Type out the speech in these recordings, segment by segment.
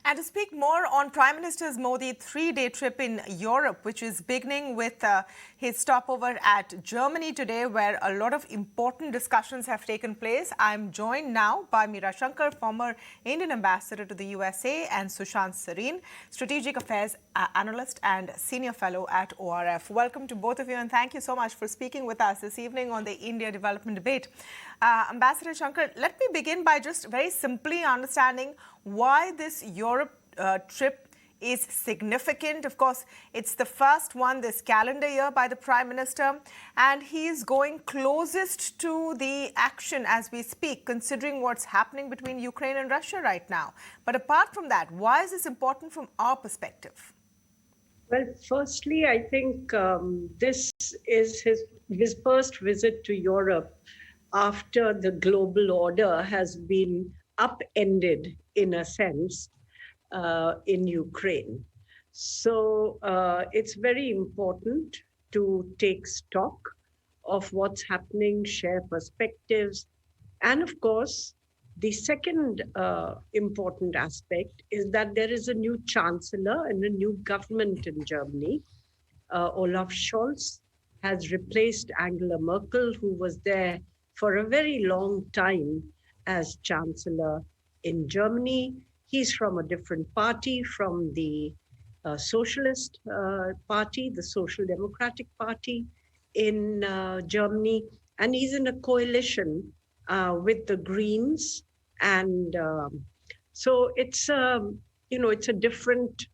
And to speak more on Prime Minister Modi's three-day trip in Europe, which is beginning with his stopover at Germany today, where a lot of important discussions have taken place, I'm joined now by Meera Shankar, former Indian ambassador to the USA, and Sushant Sareen, Strategic Affairs Analyst and Senior Fellow at ORF. Welcome to both of you, and thank you so much for speaking with us this evening on the India Development Debate. Ambassador Shankar, let me begin by just very simply understanding why this Europe trip is significant. Of course, it's the first one this calendar year by the Prime Minister, and he's going closest to the action as we speak, considering what's happening between Ukraine and Russia right now. But apart from that, why is this important from our perspective? Well, firstly, I think this is his first visit to Europe after the global order has been upended, in a sense, in Ukraine. So it's very important to take stock of what's happening, share perspectives. And of course, the second important aspect is that there is a new chancellor and a new government in Germany. Olaf Scholz has replaced Angela Merkel, who was there for a very long time as chancellor in Germany. He's from a different party, from the Socialist Party, the Social Democratic Party in Germany, and he's in a coalition with the Greens, and so it's it's a different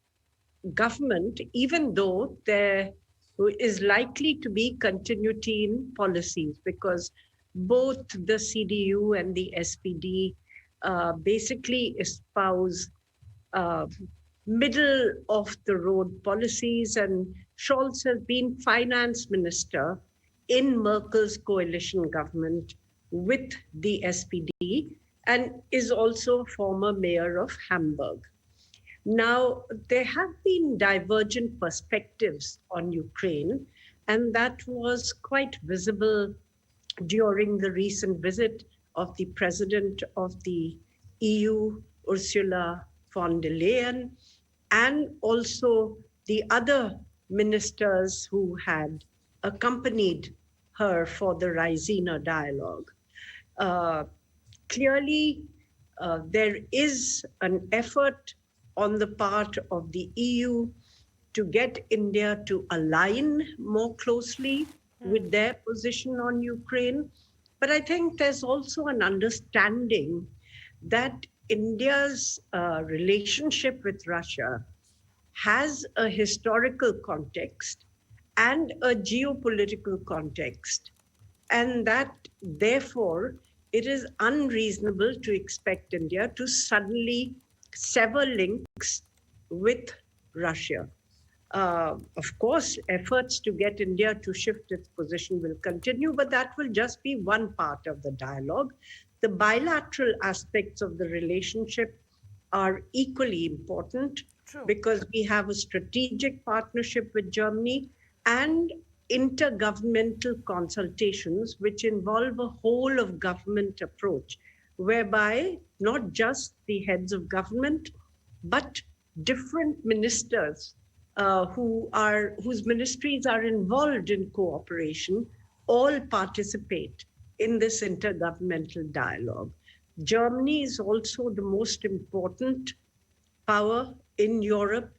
government, even though there is likely to be continuity in policies, because both the CDU and the SPD basically espouse middle of the road policies, and Scholz has been finance minister in Merkel's coalition government with the SPD and is also former mayor of Hamburg. Now, there have been divergent perspectives on Ukraine, and that was quite visible during the recent visit of the president of the EU, Ursula von der Leyen, and also the other ministers who had accompanied her for the Raisina dialogue. Clearly, there is an effort on the part of the EU to get India to align more closely with their position on Ukraine. But I think there's also an understanding that India's relationship with Russia has a historical context and a geopolitical context, and that therefore it is unreasonable to expect India to suddenly sever links with Russia. Of course, efforts to get India to shift its position will continue, but that will just be one part of the dialogue. The bilateral aspects of the relationship are equally important. True. Because we have a strategic partnership with Germany and intergovernmental consultations, which involve a whole of government approach, whereby not just the heads of government, but different ministers whose ministries are involved in cooperation, all participate in this intergovernmental dialogue. Germany is also the most important power in Europe,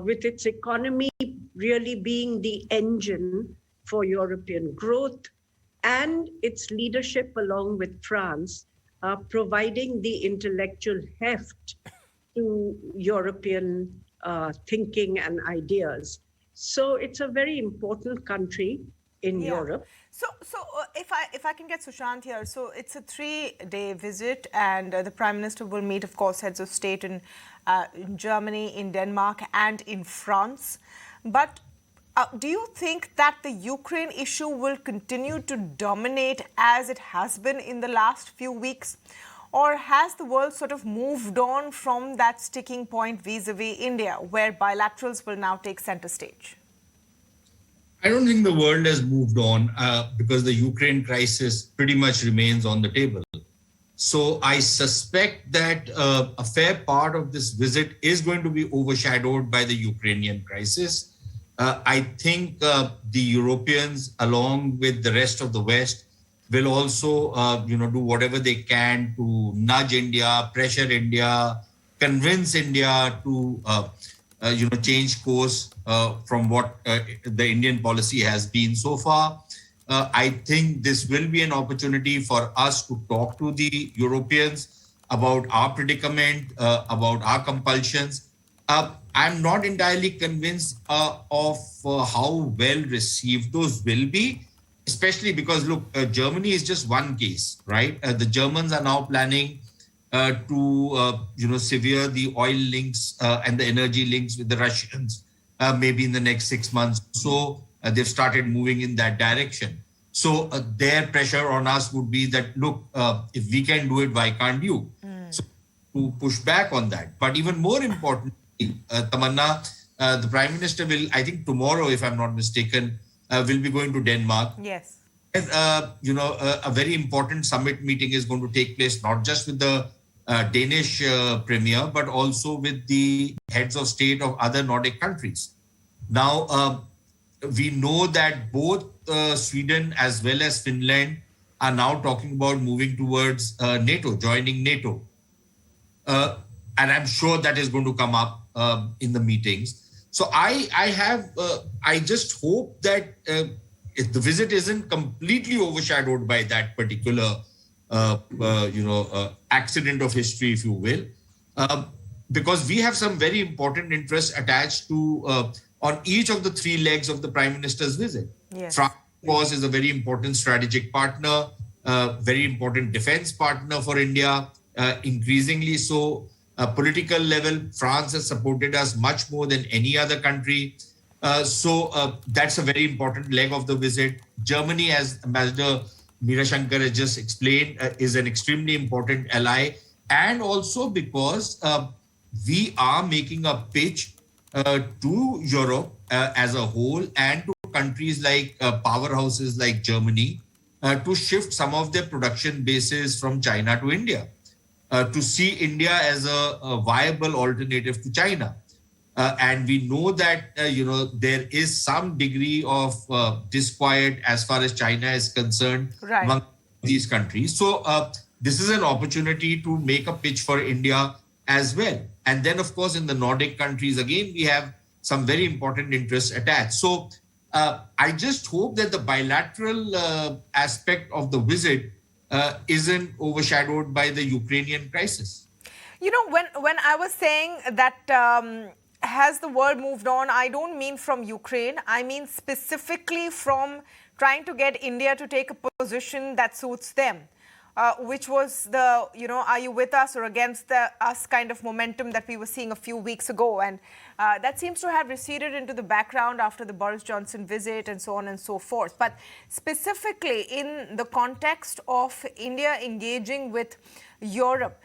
with its economy really being the engine for European growth, and its leadership along with France providing the intellectual heft to European thinking and ideas. So it's a very important country in Europe. So if I can get Sushant here, so it's a 3-day visit, and the Prime Minister will meet, of course, heads of state in Germany, in Denmark, and in France. But do you think that the Ukraine issue will continue to dominate as it has been in the last few weeks? Or has the world sort of moved on from that sticking point vis-a-vis India, where bilaterals will now take center stage? I don't think the world has moved on because the Ukraine crisis pretty much remains on the table. So I suspect that a fair part of this visit is going to be overshadowed by the Ukrainian crisis. I think the Europeans, along with the rest of the West, will also, do whatever they can to nudge India, pressure India, convince India to, change course from what the Indian policy has been so far. I think this will be an opportunity for us to talk to the Europeans about our predicament, about our compulsions. I'm not entirely convinced of how well received those will be, especially because, look, Germany is just one case, right? The Germans are now planning to sever the oil links and the energy links with the Russians, maybe in the next 6 months. So they've started moving in that direction. So their pressure on us would be that, look, if we can do it, why can't you? So to push back on that. But even more importantly, Tamanna, the Prime Minister will, I think tomorrow, if I'm not mistaken, will be going to Denmark. Yes. And, a very important summit meeting is going to take place, not just with the Danish Premier, but also with the heads of state of other Nordic countries. Now, we know that both Sweden as well as Finland are now talking about moving towards NATO, joining NATO. And I'm sure that is going to come up in the meetings. So I just hope that if the visit isn't completely overshadowed by that particular, accident of history, if you will, because we have some very important interests attached to on each of the three legs of the Prime Minister's visit. Yes. France, of course, is a very important strategic partner, very important defense partner for India, increasingly so. Political level, France has supported us much more than any other country. So that's a very important leg of the visit. Germany, as Ambassador Meera Shankar has just explained, is an extremely important ally. And also because we are making a pitch to Europe as a whole and to countries like powerhouses like Germany to shift some of their production bases from China to India. To see India as a viable alternative to China. And we know that, there is some degree of disquiet as far as China is concerned among these countries. So this is an opportunity to make a pitch for India as well. And then, of course, in the Nordic countries, again, we have some very important interests attached. So I just hope that the bilateral aspect of the visit isn't overshadowed by the Ukrainian crisis. When I was saying that has the world moved on, I don't mean from Ukraine. I mean specifically from trying to get India to take a position that suits them, which was the, are you with us or against us kind of momentum that we were seeing a few weeks ago. And that seems to have receded into the background after the Boris Johnson visit and so on and so forth. But specifically in the context of India engaging with Europe,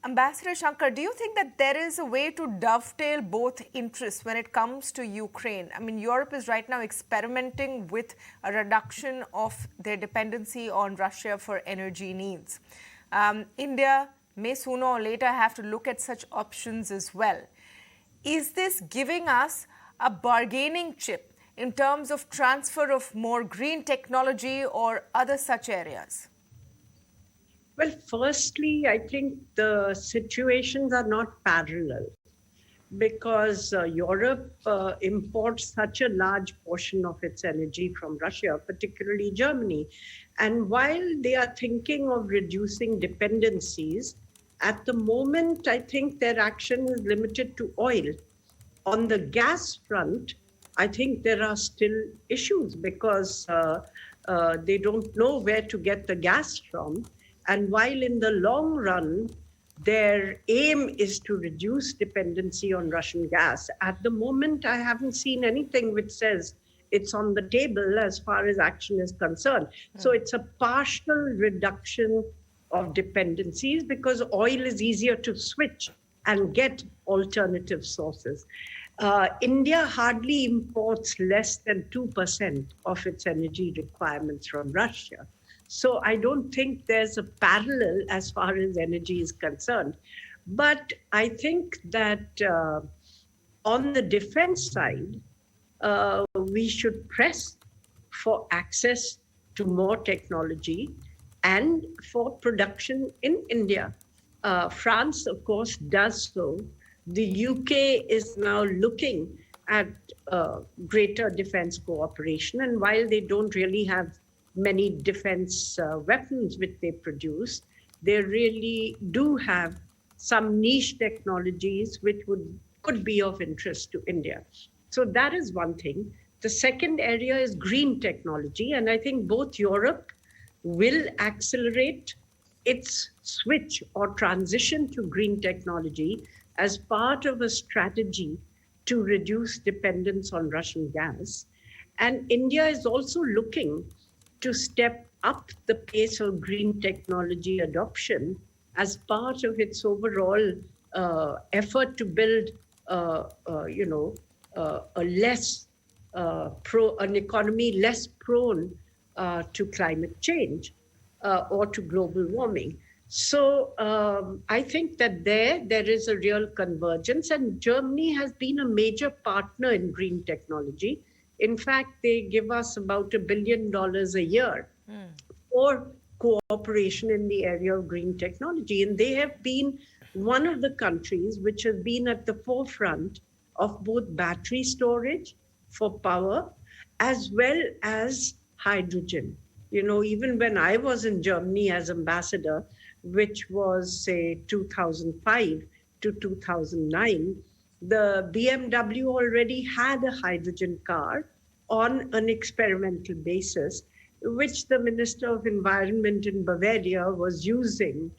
Ambassador Shankar, do you think that there is a way to dovetail both interests when it comes to Ukraine? I mean, Europe is right now experimenting with a reduction of their dependency on Russia for energy needs. India may sooner or later have to look at such options as well. Is this giving us a bargaining chip in terms of transfer of more green technology or other such areas? Well, firstly, I think the situations are not parallel because Europe imports such a large portion of its energy from Russia, particularly Germany. And while they are thinking of reducing dependencies, at the moment, I think their action is limited to oil. On the gas front, I think there are still issues because they don't know where to get the gas from. And while in the long run, their aim is to reduce dependency on Russian gas, at the moment, I haven't seen anything which says it's on the table as far as action is concerned. So it's a partial reduction of dependencies because oil is easier to switch and get alternative sources. India hardly imports less than 2% of its energy requirements from Russia. So I don't think there's a parallel as far as energy is concerned. But I think that on the defense side, we should press for access to more technology and for production in India. France, of course, does so. The UK is now looking at greater defense cooperation. And while they don't really have many defense weapons which they produce, they really do have some niche technologies which could be of interest to India. So that is one thing. The second area is green technology. And I think both Europe will accelerate its switch or transition to green technology as part of a strategy to reduce dependence on Russian gas. And India is also looking to step up the pace of green technology adoption as part of its overall effort to build, an economy less prone to climate change or to global warming. So I think that there is a real convergence, and Germany has been a major partner in green technology. In fact, they give us about $1 billion a year for cooperation in the area of green technology. And they have been one of the countries which have been at the forefront of both battery storage for power as well as hydrogen. You know, even when I was in Germany as ambassador, which was, say, 2005 to 2009, the BMW already had a hydrogen car on an experimental basis, which the Minister of Environment in Bavaria was using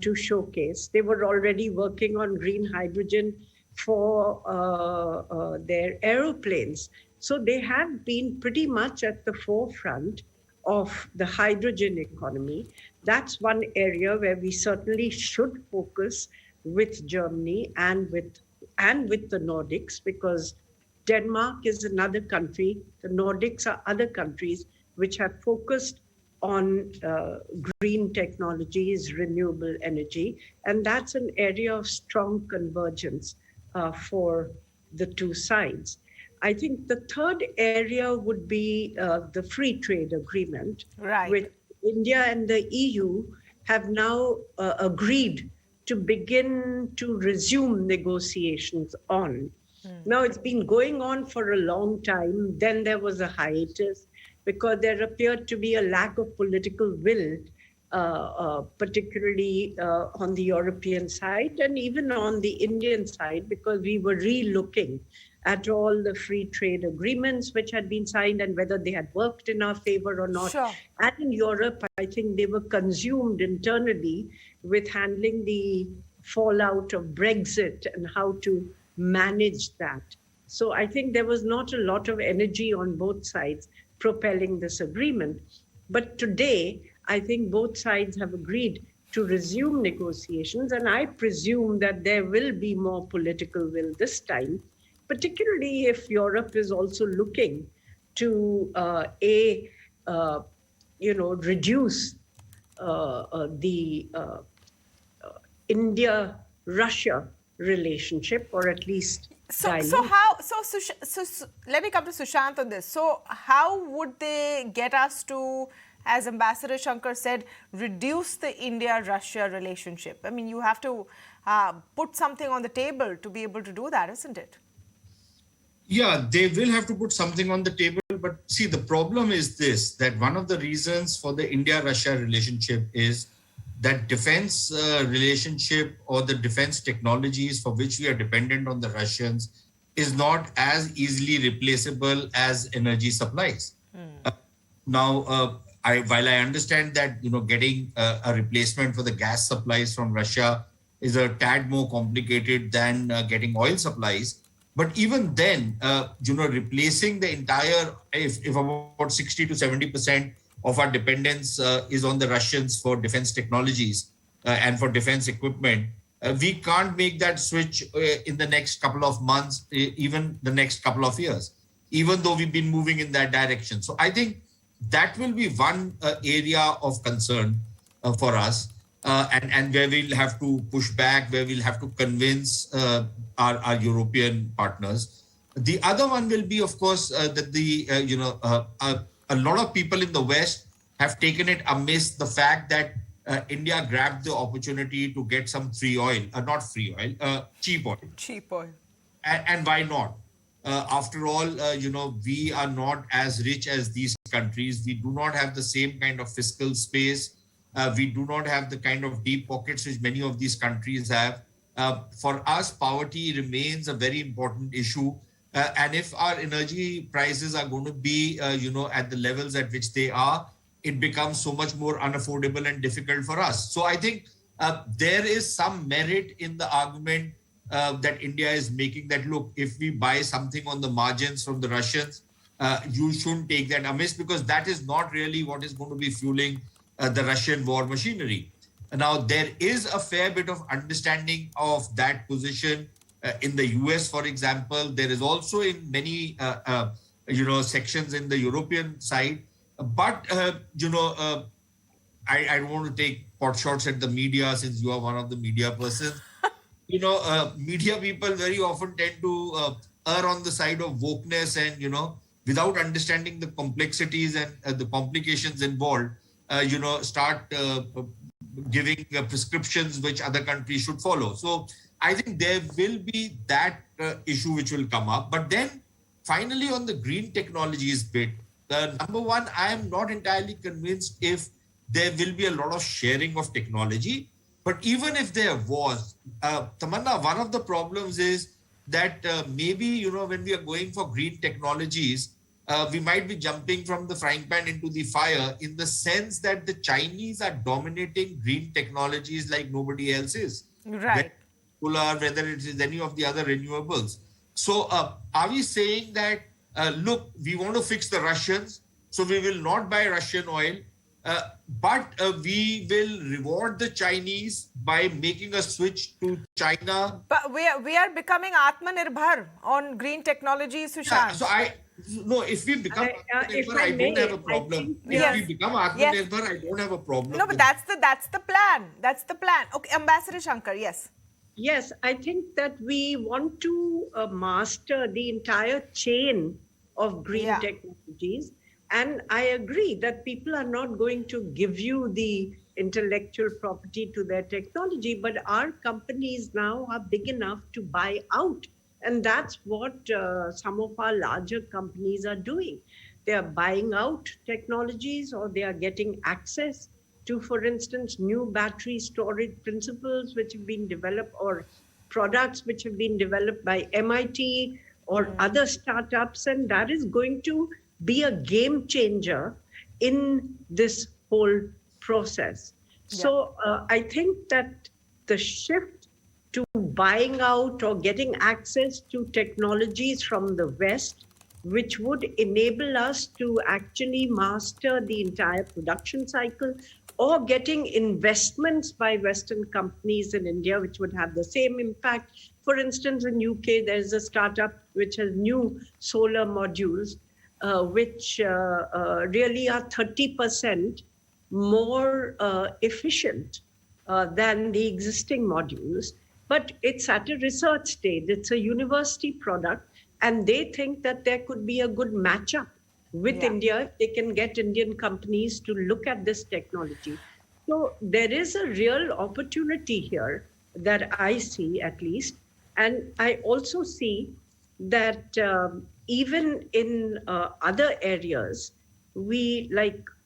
to showcase. They were already working on green hydrogen for their aeroplanes. So they have been pretty much at the forefront of the hydrogen economy. That's one area where we certainly should focus with Germany and with the Nordics, because Denmark is another country. The Nordics are other countries which have focused on green technologies, renewable energy, and that's an area of strong convergence for the two sides. I think the third area would be the free trade agreement, which India and the EU have now agreed to begin to resume negotiations on. Now, it's been going on for a long time. Then there was a hiatus because there appeared to be a lack of political will, particularly on the European side and even on the Indian side, because we were re-looking at all the free trade agreements which had been signed and whether they had worked in our favor or not. Sure. And in Europe, I think they were consumed internally with handling the fallout of Brexit and how to manage that. So I think there was not a lot of energy on both sides propelling this agreement. But today, I think both sides have agreed to resume negotiations, and I presume that there will be more political will this time, particularly if Europe is also looking to reduce the India-Russia relationship, or at least dilute. So let me come to Sushant on this. So how would they get us to, as Ambassador Shankar said, reduce the India-Russia relationship? I mean, you have to put something on the table to be able to do that, isn't it? Yeah, they will have to put something on the table. But see, the problem is this, that one of the reasons for the India-Russia relationship is that defense relationship or the defense technologies for which we are dependent on the Russians is not as easily replaceable as energy supplies. Now, while I understand that, getting a replacement for the gas supplies from Russia is a tad more complicated than getting oil supplies. But even then, replacing the entire, if about 60 to 70% of our dependence is on the Russians for defense technologies and for defense equipment, we can't make that switch in the next couple of months, even the next couple of years, even though we've been moving in that direction. So I think that will be one area of concern for us, and where we'll have to push back, where we'll have to convince our European partners. The other one will be, of course, that a lot of people in the West have taken it amiss the fact that India grabbed the opportunity to get some free oil, not free oil, cheap oil. Cheap oil. And why not? After all, we are not as rich as these countries. We do not have the same kind of fiscal space. We do not have the kind of deep pockets which many of these countries have. For us, poverty remains a very important issue. And if our energy prices are going to be, at the levels at which they are, it becomes so much more unaffordable and difficult for us. So I think there is some merit in the argument that India is making, that, look, if we buy something on the margins from the Russians, you shouldn't take that amiss, because that is not really what is going to be fueling the Russian war machinery. Now, there is a fair bit of understanding of that position in the US, for example. There is also in many, sections in the European side. But, I don't want to take pot shots at the media, since you are one of the media persons. Media people very often tend to err on the side of wokeness and, without understanding the complexities and the complications involved, start giving prescriptions which other countries should follow. So I think there will be that issue which will come up. But then finally, on the green technologies bit, number one, I am not entirely convinced if there will be a lot of sharing of technology. But even if there was, Tamanna, one of the problems is that maybe, when we are going for green technologies, we might be jumping from the frying pan into the fire, in the sense that the Chinese are dominating green technologies like nobody else is. Right. Whether it is any of the other renewables. So are we saying that, look, we want to fix the Russians, so we will not buy Russian oil, but we will reward the Chinese by making a switch to China? But we are becoming Atmanirbhar on green technology, Sushant. No, if we become Atmanirbhar, I don't have a problem. If we become Atmanirbhar, I don't have a problem. No, but that's the plan. That's the plan. Okay, Ambassador Shankar, yes. Yes, I think that we want to master the entire chain of green technologies. And I agree that people are not going to give you the intellectual property to their technology, but our companies now are big enough to buy out. And that's what some of our larger companies are doing. They are buying out technologies, or they are getting access to, for instance, new battery storage principles which have been developed, or products which have been developed by MIT or other startups. And that is going to be a game changer in this whole process. So I think that the shift to buying out or getting access to technologies from the West, which would enable us to actually master the entire production cycle, or getting investments by Western companies in India, which would have the same impact. For instance, in UK, there's a startup which has new solar modules, which really are 30% more efficient than the existing modules. But it's at a research stage. It's a university product. And they think that there could be a good matchup with India if they can get Indian companies to look at this technology. So there is a real opportunity here that I see, at least. And I also see that even in other areas, we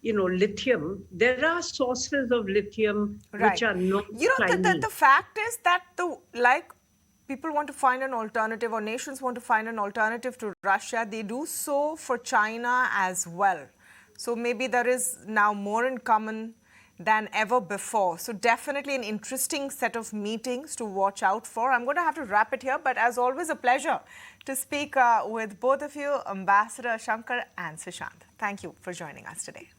lithium, there are sources of lithium which are not Chinese. The fact is that people want to find an alternative, or nations want to find an alternative to Russia. They do so for China as well. So maybe there is now more in common than ever before. So definitely an interesting set of meetings to watch out for. I'm going to have to wrap it here, but as always, a pleasure to speak with both of you, Ambassador Shankar and Sushant. Thank you for joining us today.